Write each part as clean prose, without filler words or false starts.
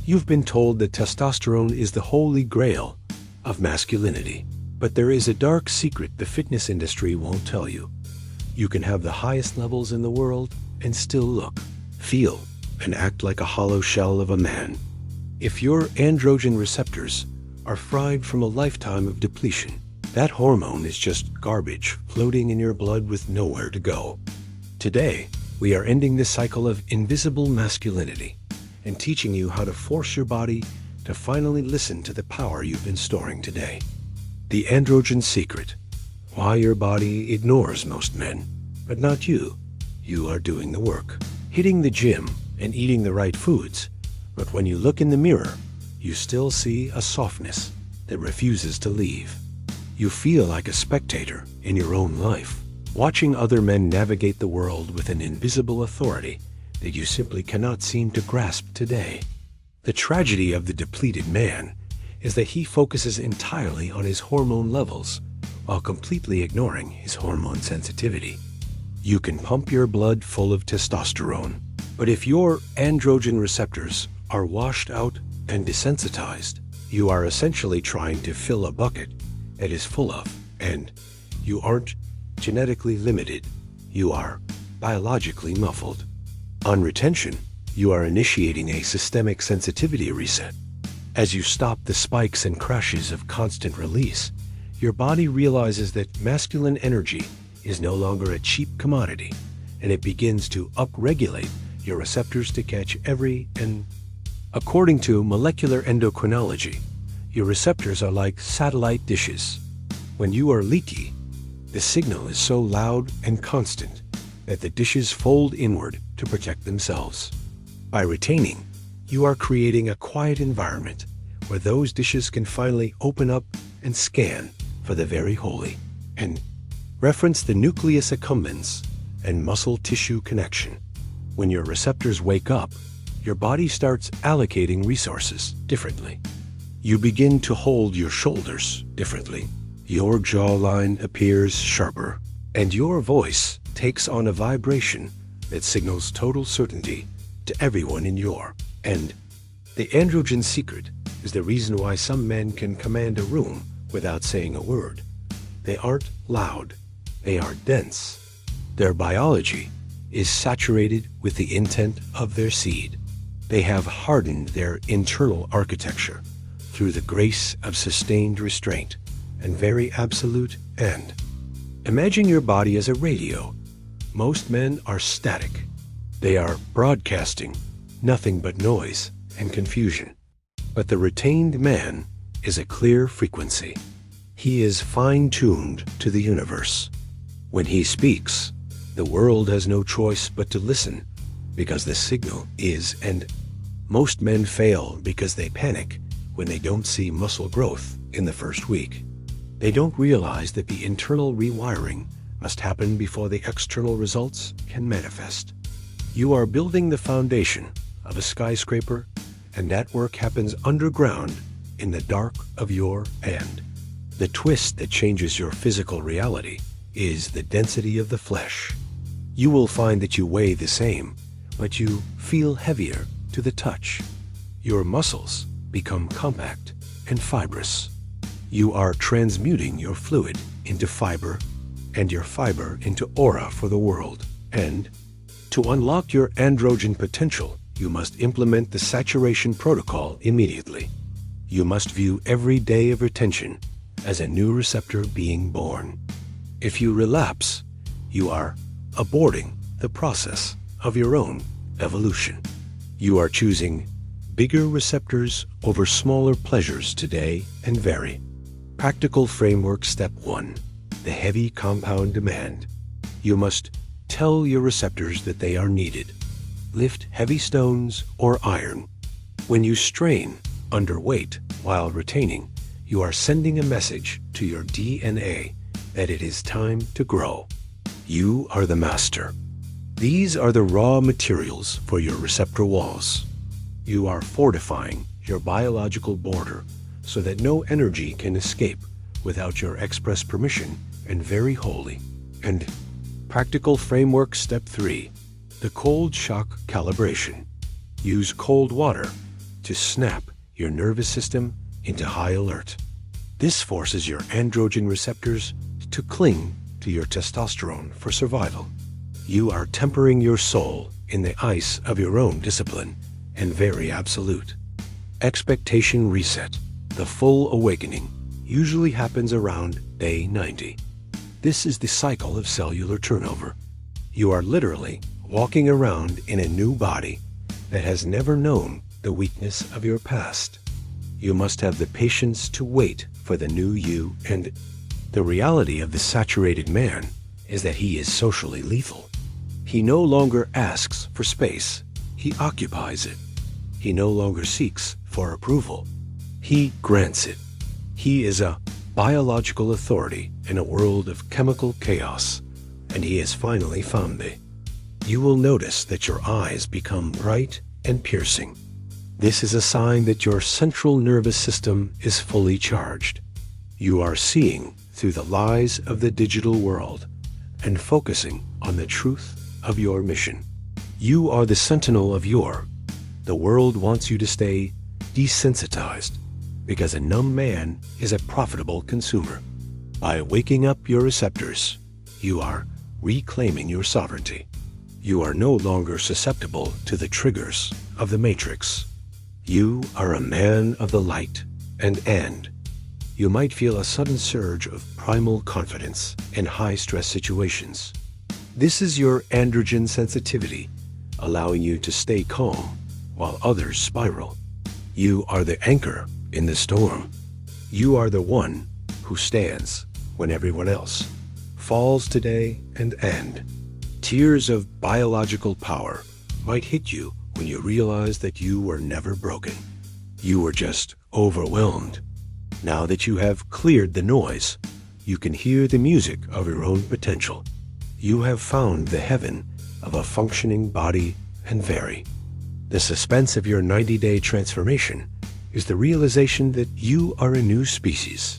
You've been told that testosterone is the holy grail of masculinity. But there is a dark secret the fitness industry won't tell you. You can have the highest levels in the world and still look, feel, and act like a hollow shell of a man. If your androgen receptors are fried from a lifetime of depletion, that hormone is just garbage floating in your blood with nowhere to go. Today, we are ending this cycle of invisible masculinity and teaching you how to force your body to finally listen to the power you've been storing today. The Androgen Secret. Why your body ignores most men, but not you. You are doing the work, hitting the gym and eating the right foods. But when you look in the mirror, you still see a softness that refuses to leave. You feel like a spectator in your own life, watching other men navigate the world with an invisible authority that you simply cannot seem to grasp today. The tragedy of the depleted man is that he focuses entirely on his hormone levels while completely ignoring his hormone sensitivity. You can pump your blood full of testosterone, but if your androgen receptors are washed out and desensitized, you are essentially trying to fill a bucket it is full of, and you aren't genetically limited, you are biologically muffled. On retention, you are initiating a systemic sensitivity reset. As you stop the spikes and crashes of constant release, your body realizes that masculine energy is no longer a cheap commodity, and it begins to upregulate your receptors to catch every and according to molecular endocrinology, your receptors are like satellite dishes. When you are leaky, the signal is so loud and constant that the dishes fold inward to protect themselves. By retaining, you are creating a quiet environment where those dishes can finally open up and scan for the very holy. And reference the nucleus accumbens and muscle tissue connection. When your receptors wake up, your body starts allocating resources differently. You begin to hold your shoulders differently. Your jawline appears sharper, and your voice takes on a vibration that signals total certainty to everyone in your end. The Androgen Secret is the reason why some men can command a room without saying a word. They aren't loud, they are dense. Their biology is saturated with the intent of their seed. They have hardened their internal architecture through the grace of sustained restraint and very absolute end. Imagine your body as a radio. Most men are static. They are broadcasting nothing but noise and confusion. But the retained man is a clear frequency. He is fine-tuned to the universe. When he speaks, the world has no choice but to listen, because the signal is, and most men fail because they panic when they don't see muscle growth in the first week. They don't realize that the internal rewiring must happen before the external results can manifest. You are building the foundation of a skyscraper, and that work happens underground in the dark of your end. The twist that changes your physical reality is the density of the flesh. You will find that you weigh the same, but you feel heavier to the touch. Your muscles become compact and fibrous. You are transmuting your fluid into fiber and your fiber into aura for the world. And to unlock your androgen potential, you must implement the saturation protocol immediately. You must view every day of retention as a new receptor being born. If you relapse, you are aborting the process of your own evolution. You are choosing bigger receptors over smaller pleasures today and vary. Practical framework step 1, the heavy compound demand. You must tell your receptors that they are needed. Lift heavy stones or iron. When you strain under weight while retaining, you are sending a message to your DNA that it is time to grow. You are the master. These are the raw materials for your receptor walls. You are fortifying your biological border so that no energy can escape without your express permission and very holy. And practical framework step 3, the cold shock calibration. Use cold water to snap your nervous system into high alert. This forces your androgen receptors to cling to your testosterone for survival. You are tempering your soul in the ice of your own discipline and very absolute. Expectation reset. The full awakening usually happens around day 90. This is the cycle of cellular turnover. You are literally walking around in a new body that has never known the weakness of your past. You must have the patience to wait for the new you, and the reality of the saturated man is that he is socially lethal. He no longer asks for space, he occupies it. He no longer seeks for approval, he grants it. He is a biological authority in a world of chemical chaos, and he has finally found thee. You will notice that your eyes become bright and piercing. This is a sign that your central nervous system is fully charged. You are seeing through the lies of the digital world and focusing on the truth of your mission. You are the sentinel of the world wants you to stay desensitized because a numb man is a profitable consumer. By waking up your receptors, you are reclaiming your sovereignty. You are no longer susceptible to the triggers of the matrix. You are a man of the light, and you might feel a sudden surge of primal confidence in high-stress situations. This is your androgen sensitivity, allowing you to stay calm while others spiral. You are the anchor in the storm. You are the one who stands when everyone else falls today, and tears of biological power might hit you when you realize that you were never broken. You were just overwhelmed. Now that you have cleared the noise, you can hear the music of your own potential. You have found the heaven of a functioning body and vary. The suspense of your 90-day transformation is the realization that you are a new species.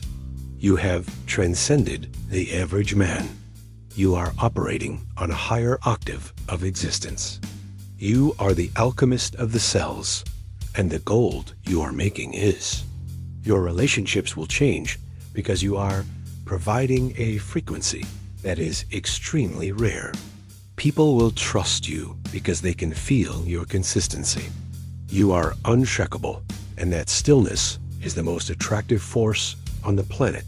You have transcended the average man. You are operating on a higher octave of existence. You are the alchemist of the cells, and the gold you are making is. Your relationships will change because you are providing a frequency that is extremely rare. People will trust you because they can feel your consistency. You are unshakable, and that stillness is the most attractive force on the planet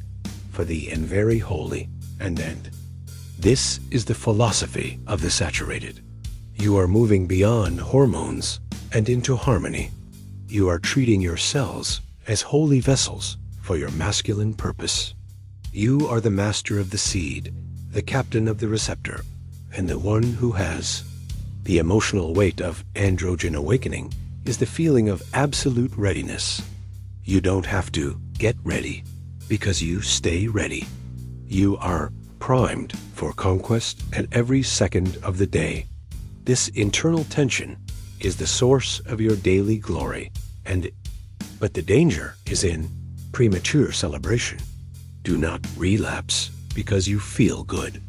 for the and very holy and end. This is the philosophy of the saturated. You are moving beyond hormones and into harmony. You are treating your cells as holy vessels for your masculine purpose. You are the master of the seed, the captain of the receptor, and the one who has. The emotional weight of androgen awakening is the feeling of absolute readiness. You don't have to get ready because you stay ready. You are primed for conquest at every second of the day. This internal tension is the source of your daily glory, but the danger is in premature celebration. Do not relapse because you feel good.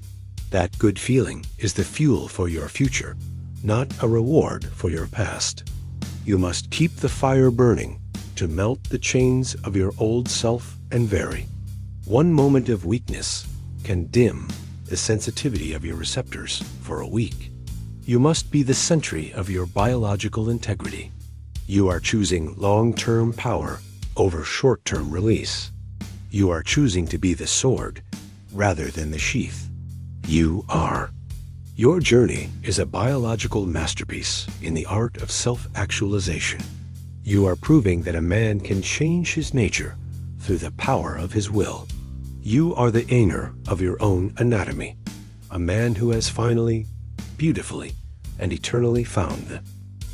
That good feeling is the fuel for your future, not a reward for your past. You must keep the fire burning to melt the chains of your old self and vary. One moment of weakness can dim the sensitivity of your receptors for a week. You must be the sentry of your biological integrity. You are choosing long-term power over short-term release. You are choosing to be the sword rather than the sheath. You are. Your journey is a biological masterpiece in the art of self-actualization. You are proving that a man can change his nature through the power of his will. You are the owner of your own anatomy, a man who has finally, beautifully, and eternally found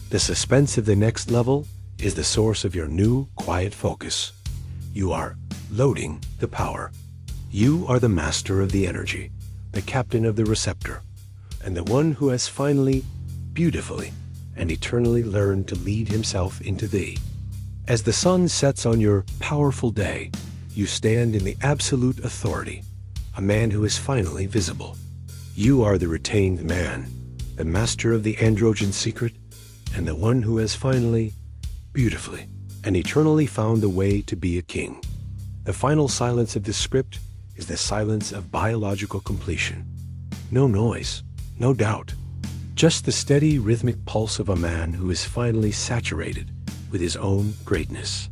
the suspense of the next level is the source of your new quiet focus. You are loading the power. You are the master of the energy, the captain of the receptor, and the one who has finally, beautifully, and eternally learned to lead himself into thee. As the sun sets on your powerful day, you stand in the absolute authority, a man who is finally visible. You are the retained man, the master of the androgen secret, and the one who has finally, beautifully, and eternally found a way to be a king. The final silence of this script is the silence of biological completion. No noise, no doubt, just the steady rhythmic pulse of a man who is finally saturated with his own greatness.